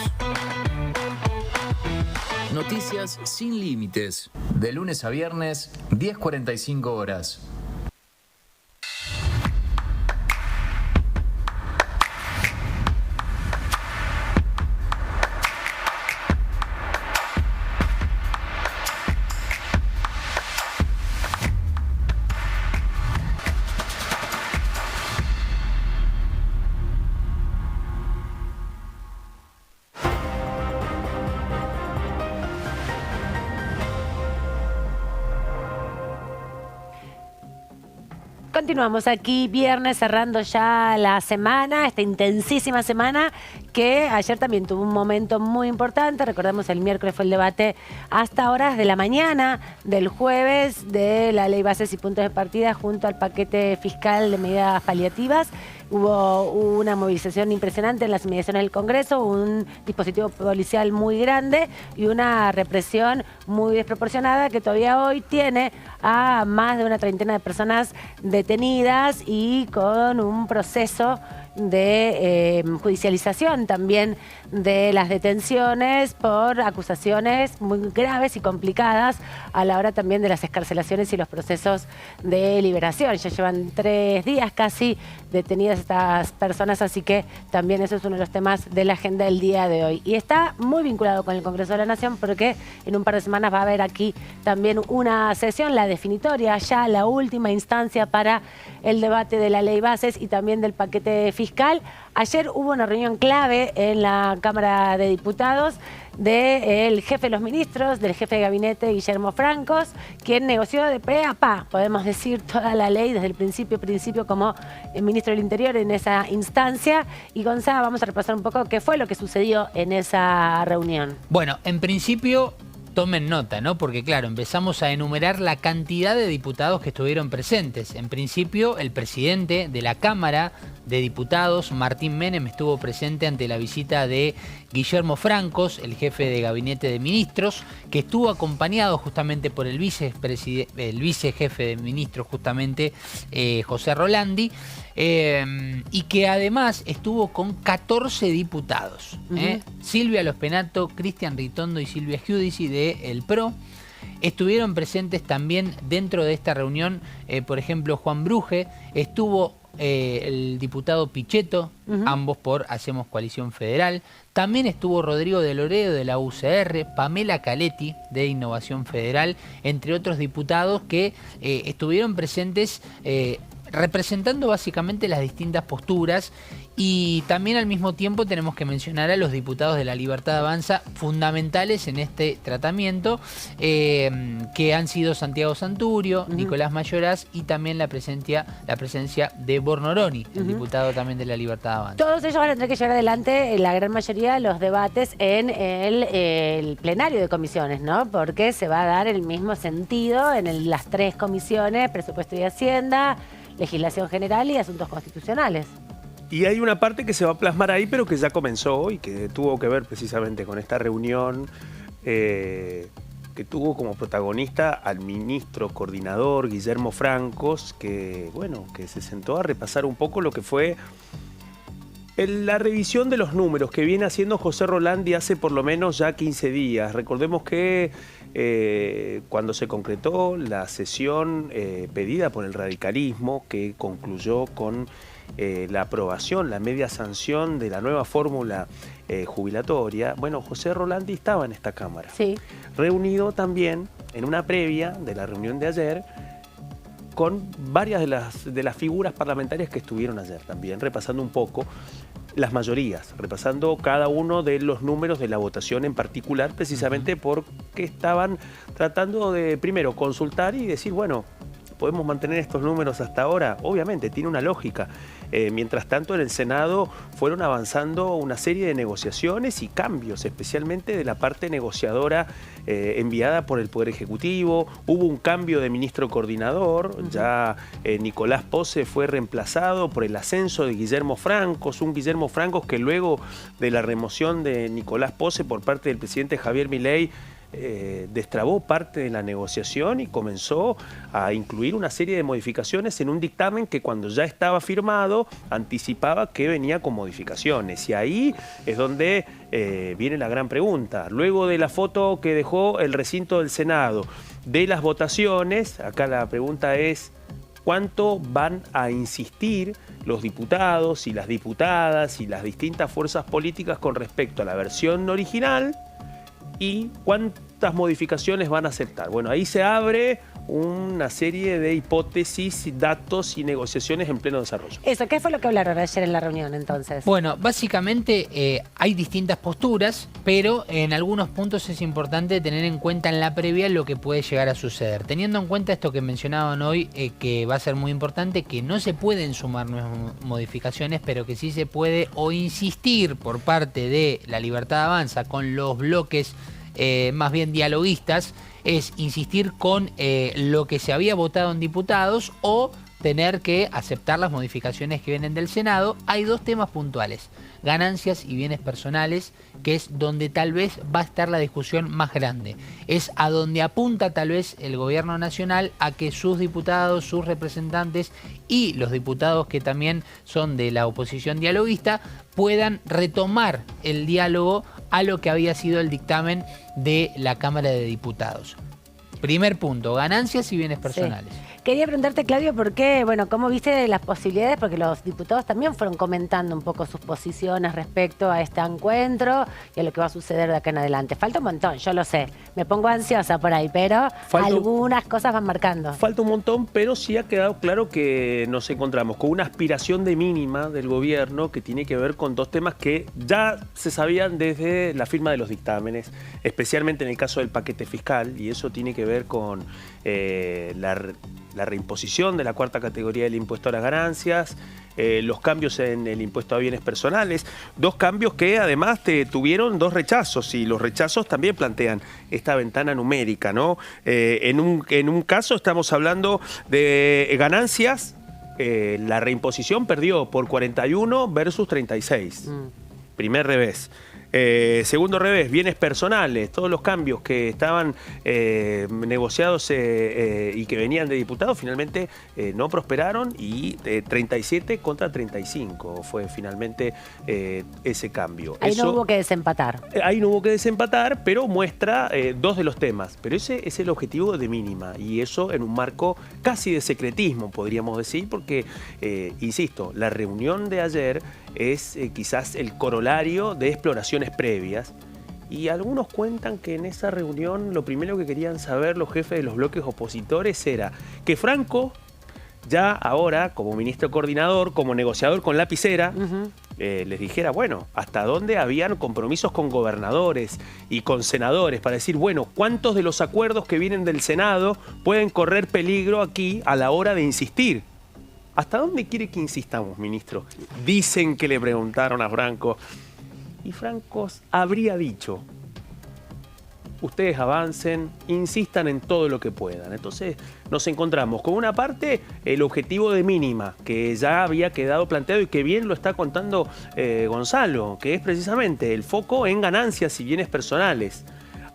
noticias sin límites, de lunes a viernes, 10:45 horas. Continuamos aquí viernes cerrando ya la semana, esta intensísima semana que ayer también tuvo un momento muy importante. Recordemos el miércoles fue el debate hasta horas de la mañana del jueves de la ley bases y puntos de partida junto al paquete fiscal de medidas paliativas. Hubo una movilización impresionante en las inmediaciones del Congreso, un dispositivo policial muy grande y una represión muy desproporcionada que todavía hoy tiene a más de una treintena de personas detenidas y con un proceso de judicialización también de las detenciones por acusaciones muy graves y complicadas a la hora también de las excarcelaciones y los procesos de liberación. Ya llevan 3 días casi detenidas estas personas, así que también eso es uno de los temas de la agenda del día de hoy. Y está muy vinculado con el Congreso de la Nación porque en un par de semanas va a haber aquí también una sesión, la definitoria, ya la última instancia para el debate de la ley bases y también del paquete fiscal. Ayer hubo una reunión clave en la Cámara de Diputados del jefe de los ministros, del jefe de gabinete Guillermo Francos, quien negoció de pe a pa, podemos decir, toda la ley desde el principio como el ministro del Interior en esa instancia. Y Gonzalo, vamos a repasar un poco qué fue lo que sucedió en esa reunión. Bueno, en principio tomen nota, ¿no? Porque claro, empezamos a enumerar la cantidad de diputados que estuvieron presentes. En principio, el presidente de la Cámara de Diputados, Martín Menem, estuvo presente ante la visita de Guillermo Francos, el jefe de gabinete de ministros, que estuvo acompañado justamente por el vicejefe de ministros, justamente José Rolandi, y que además estuvo con 14 diputados. Silvia Lospenato, Cristian Ritondo y Silvia Giudici de El PRO. Estuvieron presentes también dentro de esta reunión, por ejemplo, Juan Bruje, estuvo el diputado Pichetto, ambos por Hacemos Coalición Federal. También estuvo Rodrigo de Loredo de la UCR, Pamela Caletti de Innovación Federal, entre otros diputados que estuvieron presentes representando básicamente las distintas posturas. Y también al mismo tiempo tenemos que mencionar a los diputados de La Libertad Avanza, fundamentales en este tratamiento, que han sido Santiago Santurio, Nicolás Mayoraz y también la presencia de Bornoroni, el diputado también de La Libertad Avanza. Todos ellos van a tener que llevar adelante, la gran mayoría, los debates en el plenario de comisiones, ¿no? Porque se va a dar el mismo sentido en las 3 comisiones, Presupuesto y Hacienda, Legislación General y Asuntos Constitucionales. Y hay una parte que se va a plasmar ahí, pero que ya comenzó y que tuvo que ver precisamente con esta reunión que tuvo como protagonista al ministro coordinador Guillermo Francos, que se sentó a repasar un poco lo que fue la revisión de los números que viene haciendo José Rolandi hace por lo menos ya 15 días. Recordemos que cuando se concretó la sesión pedida por el radicalismo, que concluyó con la aprobación, la media sanción de la nueva fórmula jubilatoria, José Rolandi estaba en esta Cámara. Sí. Reunido también en una previa de la reunión de ayer con varias de las figuras parlamentarias que estuvieron ayer también, repasando un poco las mayorías, repasando cada uno de los números de la votación en particular, precisamente porque estaban tratando de, primero, consultar y decir, ¿podemos mantener estos números hasta ahora? Obviamente, tiene una lógica. Mientras tanto, en el Senado fueron avanzando una serie de negociaciones y cambios, especialmente de la parte negociadora enviada por el Poder Ejecutivo. Hubo un cambio de ministro coordinador, ya Nicolás Pose fue reemplazado por el ascenso de Guillermo Francos, un Guillermo Francos que luego de la remoción de Nicolás Pose por parte del presidente Javier Milei, destrabó parte de la negociación y comenzó a incluir una serie de modificaciones en un dictamen que cuando ya estaba firmado anticipaba que venía con modificaciones. Y ahí es donde viene la gran pregunta. Luego de la foto que dejó el recinto del Senado de las votaciones, acá la pregunta es: ¿cuánto van a insistir los diputados y las diputadas y las distintas fuerzas políticas con respecto a la versión original? ¿Y cuántas modificaciones van a aceptar? Ahí se abre una serie de hipótesis, datos y negociaciones en pleno desarrollo. Eso, ¿qué fue lo que hablaron ayer en la reunión entonces? Bueno, básicamente hay distintas posturas, pero en algunos puntos es importante tener en cuenta en la previa lo que puede llegar a suceder. Teniendo en cuenta esto que mencionaban hoy, que va a ser muy importante, que no se pueden sumar nuevas modificaciones, pero que sí se puede o insistir por parte de La Libertad Avanza con los bloques más bien dialoguistas, es insistir con lo que se había votado en diputados o tener que aceptar las modificaciones que vienen del Senado. Hay dos temas puntuales: ganancias y bienes personales, que es donde tal vez va a estar la discusión más grande. Es a donde apunta tal vez el gobierno nacional a que sus diputados, sus representantes y los diputados que también son de la oposición dialoguista puedan retomar el diálogo a lo que había sido el dictamen de la Cámara de Diputados. Primer punto, ganancias y bienes personales. Sí. Quería preguntarte, Claudio, por qué, bueno, ¿cómo viste las posibilidades? Porque los diputados también fueron comentando un poco sus posiciones respecto a este encuentro y a lo que va a suceder de acá en adelante. Falta un montón, yo lo sé. Me pongo ansiosa por ahí, pero algunas cosas van marcando. Falta un montón, pero sí ha quedado claro que nos encontramos con una aspiración de mínima del gobierno que tiene que ver con dos temas que ya se sabían desde la firma de los dictámenes, especialmente en el caso del paquete fiscal, y eso tiene que ver con la reimposición de la cuarta categoría del impuesto a las ganancias, los cambios en el impuesto a bienes personales, dos cambios que además tuvieron dos rechazos, y los rechazos también plantean esta ventana numérica, ¿no? En un caso estamos hablando de ganancias, la reimposición perdió por 41 versus 36, primer revés. Segundo revés, bienes personales, todos los cambios que estaban negociados y que venían de diputados finalmente no prosperaron, y 37 contra 35 fue finalmente ese cambio. Ahí no hubo que desempatar. Ahí no hubo que desempatar, pero muestra dos de los temas. Pero ese es el objetivo de mínima, y eso en un marco casi de secretismo, podríamos decir, porque, insisto, la reunión de ayer es quizás el corolario de exploraciones previas, y algunos cuentan que en esa reunión lo primero que querían saber los jefes de los bloques opositores era que Franco, ya ahora como ministro coordinador, como negociador con lapicera, les dijera, bueno, hasta dónde habían compromisos con gobernadores y con senadores para decir, bueno, cuántos de los acuerdos que vienen del Senado pueden correr peligro aquí a la hora de insistir. ¿Hasta dónde quiere que insistamos, ministro? Dicen que le preguntaron a Franco, y Franco habría dicho, ustedes avancen, insistan en todo lo que puedan. Entonces nos encontramos con una parte, el objetivo de mínima, que ya había quedado planteado y que bien lo está contando Gonzalo, que es precisamente el foco en ganancias y bienes personales.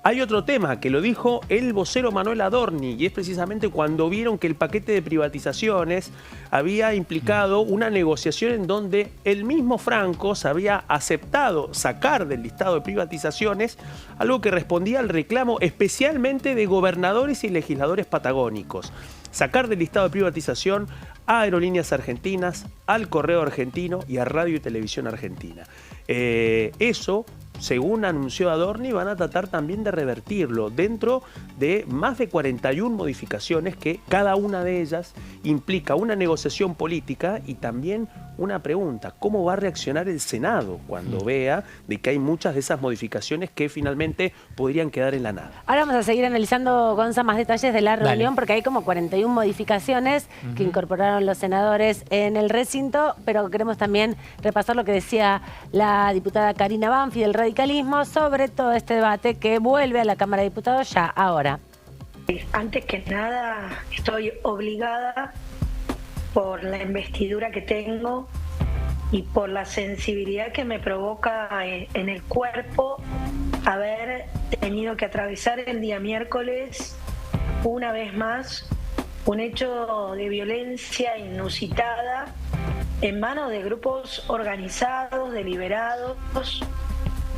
Hay otro tema que lo dijo el vocero Manuel Adorni, y es precisamente cuando vieron que el paquete de privatizaciones había implicado una negociación en donde el mismo Franco se había aceptado sacar del listado de privatizaciones algo que respondía al reclamo especialmente de gobernadores y legisladores patagónicos. Sacar del listado de privatización a Aerolíneas Argentinas, al Correo Argentino y a Radio y Televisión Argentina. Eso, según anunció Adorni, van a tratar también de revertirlo dentro de más de 41 modificaciones que cada una de ellas implica una negociación política y también una pregunta: ¿cómo va a reaccionar el Senado cuando vea de que hay muchas de esas modificaciones que finalmente podrían quedar en la nada? Ahora vamos a seguir analizando, Gonza, más detalles de la reunión, porque hay como 41 modificaciones que incorporaron los senadores en el recinto, pero queremos también repasar lo que decía la diputada Karina Banfi del radicalismo sobre todo este debate que vuelve a la Cámara de Diputados ya ahora. Antes que nada, estoy obligada por la investidura que tengo y por la sensibilidad que me provoca en el cuerpo haber tenido que atravesar el día miércoles una vez más un hecho de violencia inusitada en manos de grupos organizados, deliberados,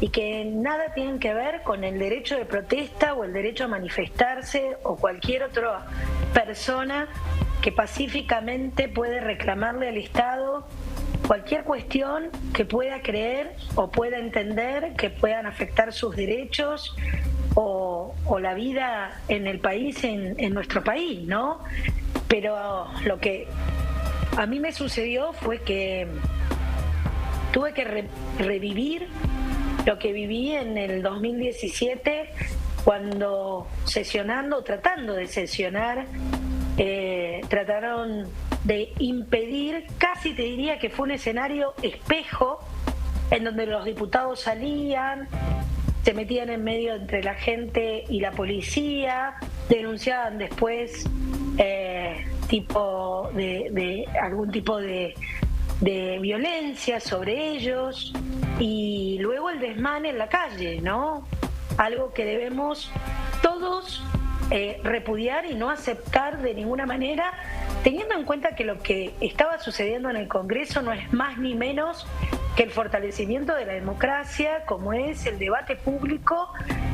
y que nada tienen que ver con el derecho de protesta o el derecho a manifestarse o cualquier otra persona que pacíficamente puede reclamarle al Estado cualquier cuestión que pueda creer o pueda entender que puedan afectar sus derechos o o la vida en el país, en nuestro país, ¿no? Pero lo que a mí me sucedió fue que tuve que revivir lo que viví en el 2017 cuando tratando de sesionar, trataron de impedir, casi te diría que fue un escenario espejo, en donde los diputados salían, se metían en medio entre la gente y la policía, denunciaban después algún tipo de violencia sobre ellos, y luego el desmane en la calle, ¿no? Algo que debemos todos repudiar y no aceptar de ninguna manera, teniendo en cuenta que lo que estaba sucediendo en el Congreso no es más ni menos que el fortalecimiento de la democracia, como es el debate público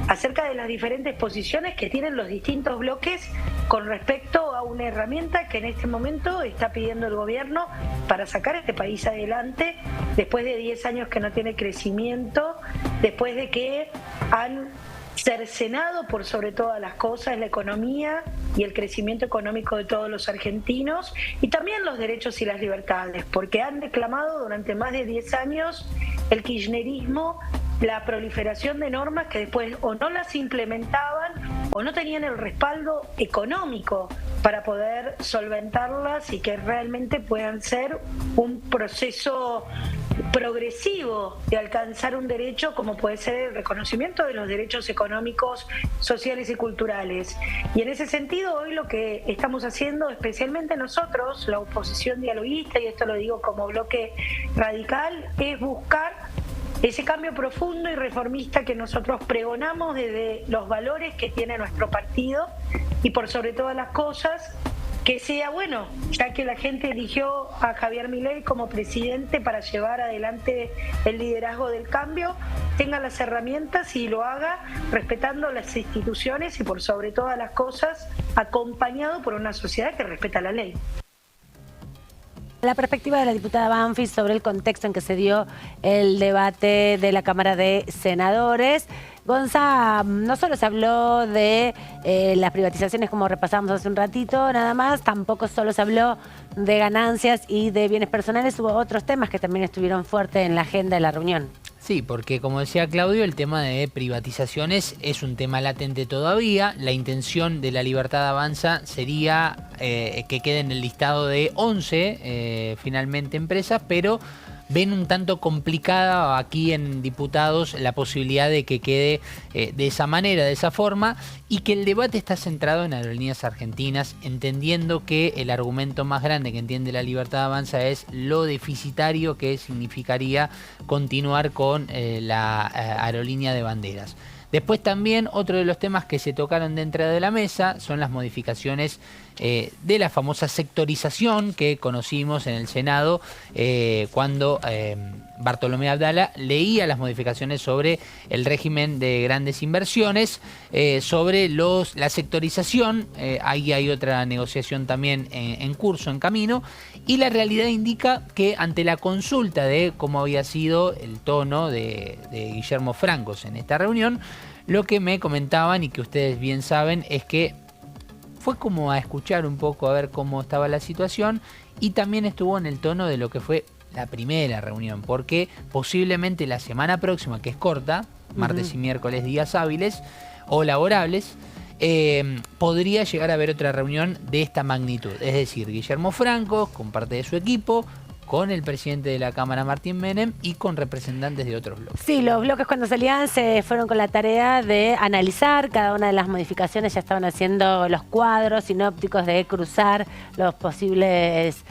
acerca de las diferentes posiciones que tienen los distintos bloques con respecto a una herramienta que en este momento está pidiendo el gobierno para sacar este país adelante, después de 10 años que no tiene crecimiento, después de que han cercenado por sobre todas las cosas la economía y el crecimiento económico de todos los argentinos, y también los derechos y las libertades, porque han declamado durante más de 10 años el kirchnerismo la proliferación de normas que después o no las implementaban o no tenían el respaldo económico para poder solventarlas y que realmente puedan ser un proceso progresivo de alcanzar un derecho como puede ser el reconocimiento de los derechos económicos, sociales y culturales. Y en ese sentido hoy lo que estamos haciendo, especialmente nosotros, la oposición dialoguista, y esto lo digo como bloque radical, es buscar ese cambio profundo y reformista que nosotros pregonamos desde los valores que tiene nuestro partido, y por sobre todas las cosas que sea bueno, ya que la gente eligió a Javier Milei como presidente para llevar adelante el liderazgo del cambio, tenga las herramientas y lo haga respetando las instituciones y por sobre todas las cosas acompañado por una sociedad que respeta la ley. La perspectiva de la diputada Banfi sobre el contexto en que se dio el debate de la Cámara de Senadores. Gonza, no solo se habló de las privatizaciones como repasamos hace un ratito, nada más, tampoco solo se habló de ganancias y de bienes personales, hubo otros temas que también estuvieron fuertes en la agenda de la reunión. Sí, porque como decía Claudio, el tema de privatizaciones es un tema latente todavía. La intención de La Libertad Avanza sería que quede en el listado de 11 finalmente empresas, pero ven un tanto complicada aquí en diputados la posibilidad de que quede de esa manera, de esa forma, y que el debate está centrado en Aerolíneas Argentinas, entendiendo que el argumento más grande que entiende La Libertad Avanza es lo deficitario que significaría continuar con la aerolínea de banderas. Después también otro de los temas que se tocaron dentro de la mesa son las modificaciones de la famosa sectorización que conocimos en el Senado cuando Bartolomé Abdala leía las modificaciones sobre el régimen de grandes inversiones, sobre la sectorización. Ahí hay otra negociación también en curso, en camino, y la realidad indica que ante la consulta de cómo había sido el tono de Guillermo Francos en esta reunión, lo que me comentaban y que ustedes bien saben es que fue como a escuchar un poco a ver cómo estaba la situación, y también estuvo en el tono de lo que fue la primera reunión, porque posiblemente la semana próxima, que es corta, martes y miércoles, días hábiles o laborables, podría llegar a haber otra reunión de esta magnitud. Es decir, Guillermo Francos con parte de su equipo, con el presidente de la Cámara, Martín Menem, y con representantes de otros bloques. Sí, los bloques cuando salían se fueron con la tarea de analizar cada una de las modificaciones, ya estaban haciendo los cuadros sinópticos de cruzar los posibles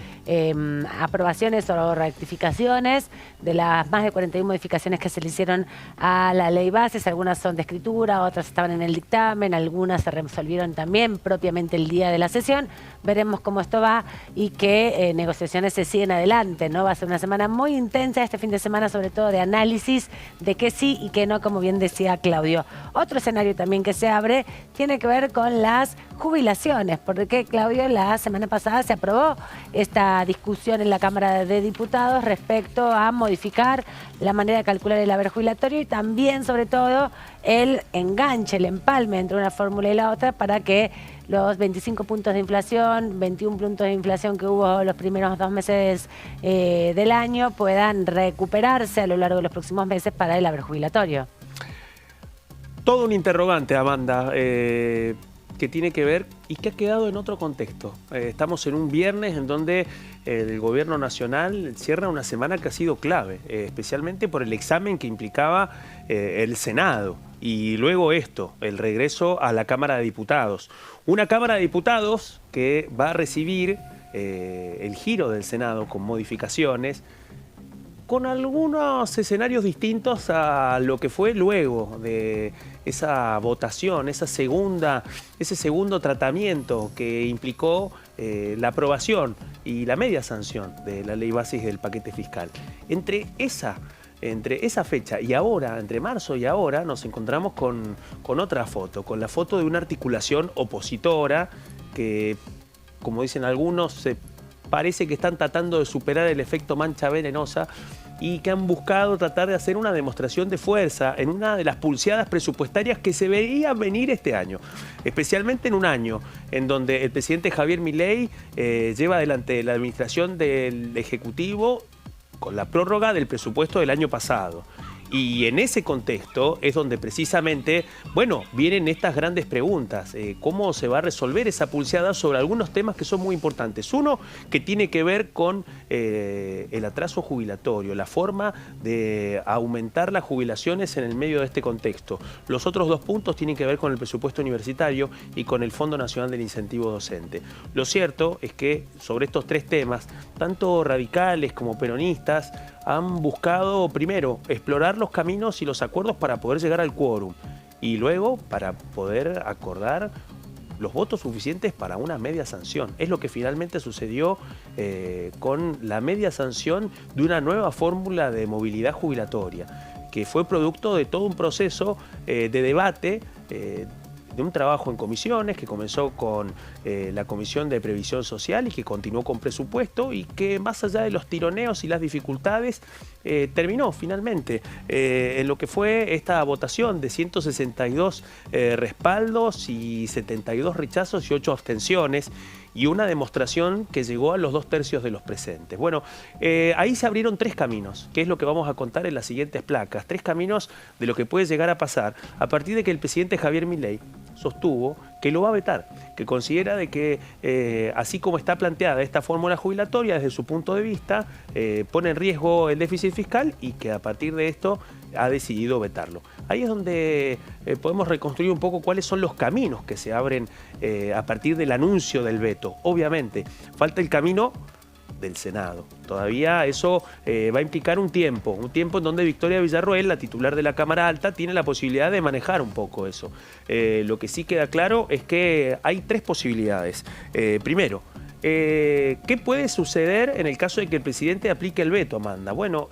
aprobaciones o rectificaciones de las más de 41 modificaciones que se le hicieron a la ley bases. Algunas son de escritura, otras estaban en el dictamen, algunas se resolvieron también propiamente el día de la sesión. Veremos cómo esto va y qué negociaciones se siguen adelante. docente, ¿no? Va a ser una semana muy intensa este fin de semana, sobre todo de análisis de qué sí y qué no, como bien decía Claudio. Otro escenario también que se abre tiene que ver con las jubilaciones, porque, Claudio, la semana pasada se aprobó esta discusión en la Cámara de Diputados respecto a modificar la manera de calcular el haber jubilatorio y también, sobre todo, el enganche, el empalme entre una fórmula y la otra para que los 25 puntos de inflación, 21 puntos de inflación que hubo los primeros 2 meses del año puedan recuperarse a lo largo de los próximos meses para el haber jubilatorio. Todo un interrogante, Amanda, que tiene que ver y que ha quedado en otro contexto. Estamos en un viernes en donde el gobierno nacional cierra una semana que ha sido clave, especialmente por el examen que implicaba el Senado. Y luego esto, el regreso a la Cámara de Diputados. Una Cámara de Diputados que va a recibir el giro del Senado con modificaciones, con algunos escenarios distintos a lo que fue luego de esa votación, ese segundo tratamiento que implicó la aprobación y la media sanción de la ley básica del paquete fiscal. Entre esa fecha y ahora, entre marzo y ahora, nos encontramos con otra foto, con la foto de una articulación opositora que, como dicen algunos, parece que están tratando de superar el efecto mancha venenosa y que han buscado tratar de hacer una demostración de fuerza en una de las pulseadas presupuestarias que se veían venir este año, especialmente en un año en donde el presidente Javier Milei lleva adelante la administración del Ejecutivo con la prórroga del presupuesto del año pasado. Y en ese contexto es donde precisamente, bueno, vienen estas grandes preguntas. ¿Cómo se va a resolver esa pulseada sobre algunos temas que son muy importantes? Uno, que tiene que ver con el atraso jubilatorio, la forma de aumentar las jubilaciones en el medio de este contexto. Los otros dos puntos tienen que ver con el presupuesto universitario y con el Fondo Nacional del Incentivo Docente. Lo cierto es que sobre estos tres temas, tanto radicales como peronistas, han buscado primero explorar los caminos y los acuerdos para poder llegar al quórum y luego para poder acordar los votos suficientes para una media sanción. Es lo que finalmente sucedió con la media sanción de una nueva fórmula de movilidad jubilatoria, que fue producto de todo un proceso de debate, de un trabajo en comisiones que comenzó con la Comisión de Previsión Social y que continuó con presupuesto y que más allá de los tironeos y las dificultades terminó finalmente en lo que fue esta votación de 162 respaldos y 72 rechazos y 8 abstenciones y una demostración que llegó a los 2/3 de los presentes. Bueno, ahí se abrieron tres caminos, que es lo que vamos a contar en las siguientes placas. Tres caminos de lo que puede llegar a pasar a partir de que el presidente Javier Milei sostuvo que lo va a vetar, que considera de que así como está planteada esta fórmula jubilatoria desde su punto de vista, pone en riesgo el déficit fiscal y que a partir de esto ha decidido vetarlo. Ahí es donde podemos reconstruir un poco cuáles son los caminos que se abren a partir del anuncio del veto. Obviamente, falta el camino del Senado. Todavía eso va a implicar un tiempo en donde Victoria Villarroel, la titular de la Cámara Alta, tiene la posibilidad de manejar un poco eso. Lo que sí queda claro es que hay tres posibilidades. Primero, ¿qué puede suceder en el caso de que el presidente aplique el veto, Amanda? Bueno,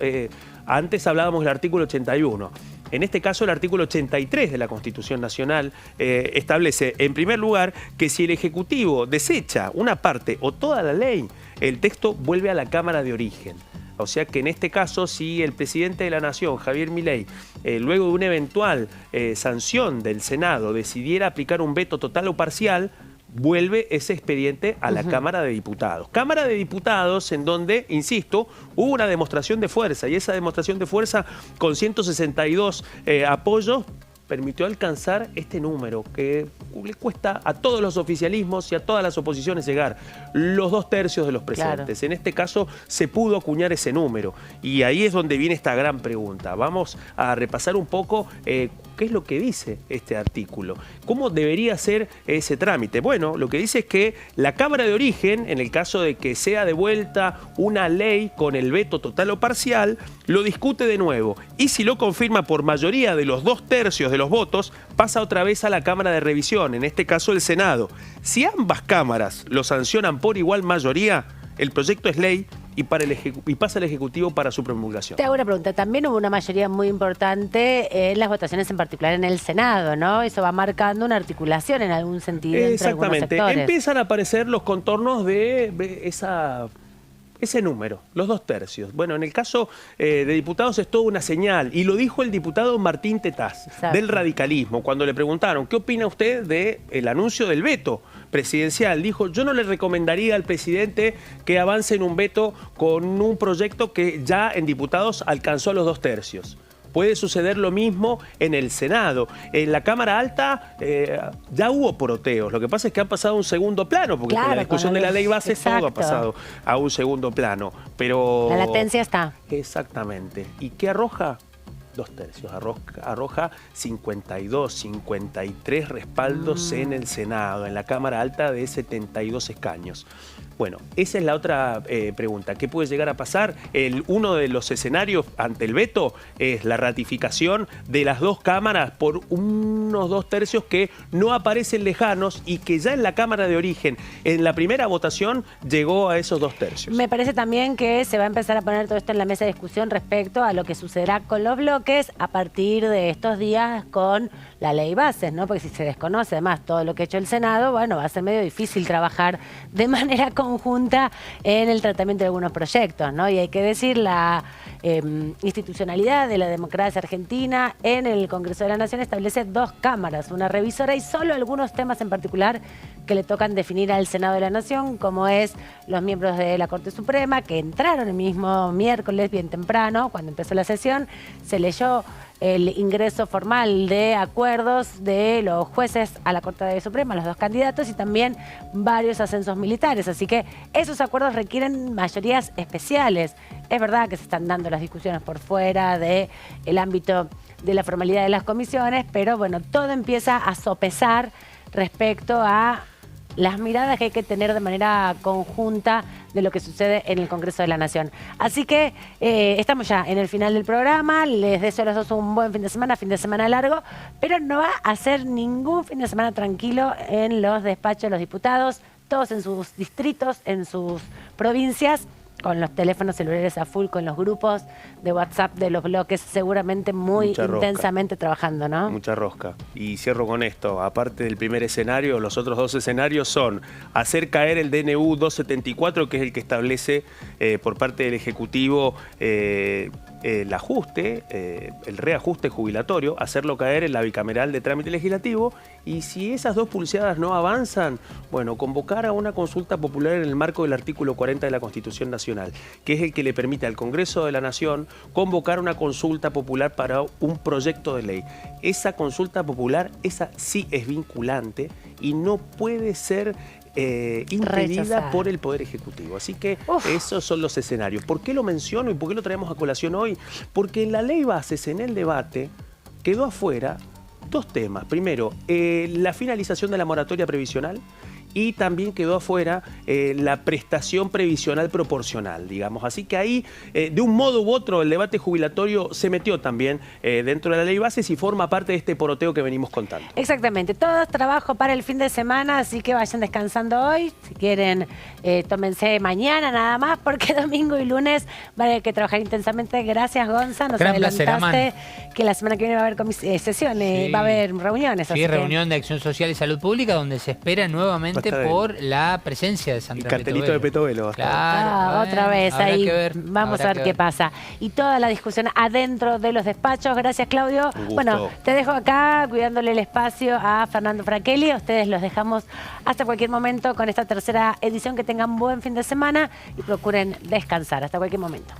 antes hablábamos del artículo 81. En este caso, el artículo 83 de la Constitución Nacional establece, en primer lugar, que si el Ejecutivo desecha una parte o toda la ley, el texto vuelve a la Cámara de origen. O sea que en este caso, si el presidente de la Nación, Javier Milei, luego de una eventual sanción del Senado, decidiera aplicar un veto total o parcial, vuelve ese expediente a la Cámara de Diputados. Cámara de Diputados en donde, insisto, hubo una demostración de fuerza y esa demostración de fuerza con 162 apoyos permitió alcanzar este número que le cuesta a todos los oficialismos y a todas las oposiciones llegar, los 2/3 de los presentes. Claro. En este caso se pudo acuñar ese número y ahí es donde viene esta gran pregunta. Vamos a repasar un poco qué es lo que dice este artículo. ¿Cómo debería ser ese trámite? Bueno, lo que dice es que la Cámara de Origen, en el caso de que sea devuelta una ley con el veto total o parcial, lo discute de nuevo y si lo confirma por mayoría de los 2/3 de los votos, pasa otra vez a la Cámara de Revisión, en este caso el Senado. Si ambas cámaras lo sancionan por igual mayoría, el proyecto es ley y pasa al Ejecutivo para su promulgación. Te hago una pregunta. También hubo una mayoría muy importante en las votaciones, en particular en el Senado, ¿no? Eso va marcando una articulación en algún sentido entre algunos sectores. Empiezan a aparecer los contornos de ese número, los 2 tercios. Bueno, en el caso de diputados es toda una señal, y lo dijo el diputado Martín Tetaz, del radicalismo, cuando le preguntaron, ¿qué opina usted del anuncio del veto presidencial? Dijo, yo no le recomendaría al presidente que avance en un veto con un proyecto que ya en diputados alcanzó los 2 tercios. Puede suceder lo mismo en el Senado. En la Cámara Alta ya hubo poroteos. Lo que pasa es que han pasado a un segundo plano, porque con la discusión de la ley base todo ha pasado a un segundo plano. Pero la latencia está. Exactamente. ¿Y qué arroja? 2 tercios. Arroja 52, 53 respaldos en el Senado, en la Cámara Alta de 72 escaños. Bueno, esa es la otra pregunta. ¿Qué puede llegar a pasar? Uno de los escenarios ante el veto es la ratificación de las 2 cámaras por unos 2 tercios que no aparecen lejanos y que ya en la Cámara de origen, en la primera votación, llegó a esos 2 tercios. Me parece también que se va a empezar a poner todo esto en la mesa de discusión respecto a lo que sucederá con los bloques a partir de estos días con la ley bases, ¿no? Porque si se desconoce además todo lo que ha hecho el Senado, bueno, va a ser medio difícil trabajar de manera conjunta en el tratamiento de algunos proyectos, ¿no? Y hay que decir, la institucionalidad de la democracia argentina en el Congreso de la Nación establece 2 cámaras, una revisora y solo algunos temas en particular que le tocan definir al Senado de la Nación, como es los miembros de la Corte Suprema, que entraron el mismo miércoles bien temprano, cuando empezó la sesión, se leyó el ingreso formal de acuerdos de los jueces a la Corte Suprema, los 2 candidatos, y también varios ascensos militares. Así que esos acuerdos requieren mayorías especiales. Es verdad que se están dando las discusiones por fuera del ámbito de la formalidad de las comisiones, pero bueno, todo empieza a sopesar respecto a las miradas que hay que tener de manera conjunta de lo que sucede en el Congreso de la Nación. Así que estamos ya en el final del programa. Les deseo a los 2 un buen fin de semana largo, pero no va a ser ningún fin de semana tranquilo en los despachos de los diputados, todos en sus distritos, en sus provincias, con los teléfonos celulares a full, con los grupos de WhatsApp de los bloques, seguramente muy intensamente trabajando, ¿no? Mucha rosca. Y cierro con esto. Aparte del primer escenario, los otros 2 escenarios son hacer caer el DNU 274, que es el que establece por parte del Ejecutivo el ajuste, el reajuste jubilatorio, hacerlo caer en la bicameral de trámite legislativo, y si esas 2 pulseadas no avanzan, bueno, convocar a una consulta popular en el marco del artículo 40 de la Constitución Nacional, que es el que le permite al Congreso de la Nación convocar una consulta popular para un proyecto de ley. Esa consulta popular, esa sí es vinculante y no puede ser impedida por el Poder Ejecutivo. Así que esos son los escenarios. ¿Por qué lo menciono y por qué lo traemos a colación hoy? Porque en la ley bases, en el debate, quedó afuera 2 temas. Primero, la finalización de la moratoria previsional, y también quedó afuera la prestación previsional proporcional, digamos. Así que ahí, de un modo u otro, el debate jubilatorio se metió también dentro de la ley bases y forma parte de este poroteo que venimos contando. Exactamente. Todo es trabajo para el fin de semana, así que vayan descansando hoy. Si quieren, tómense mañana nada más, porque domingo y lunes va a haber que trabajar intensamente. Gracias, Gonza. Nos adelantaste que la semana que viene va a haber sesiones, va a haber reuniones. Sí, reunión de Acción Social y Salud Pública, donde se espera nuevamente por la presencia de Sandra Petovelo. El cartelito de Petovelo. Claro, otra vez ahí. Vamos a ver qué pasa. Y toda la discusión adentro de los despachos. Gracias, Claudio. Bueno, te dejo acá cuidándole el espacio a Fernando Franchelli. A ustedes los dejamos hasta cualquier momento con esta tercera edición. Que tengan buen fin de semana y procuren descansar. Hasta cualquier momento.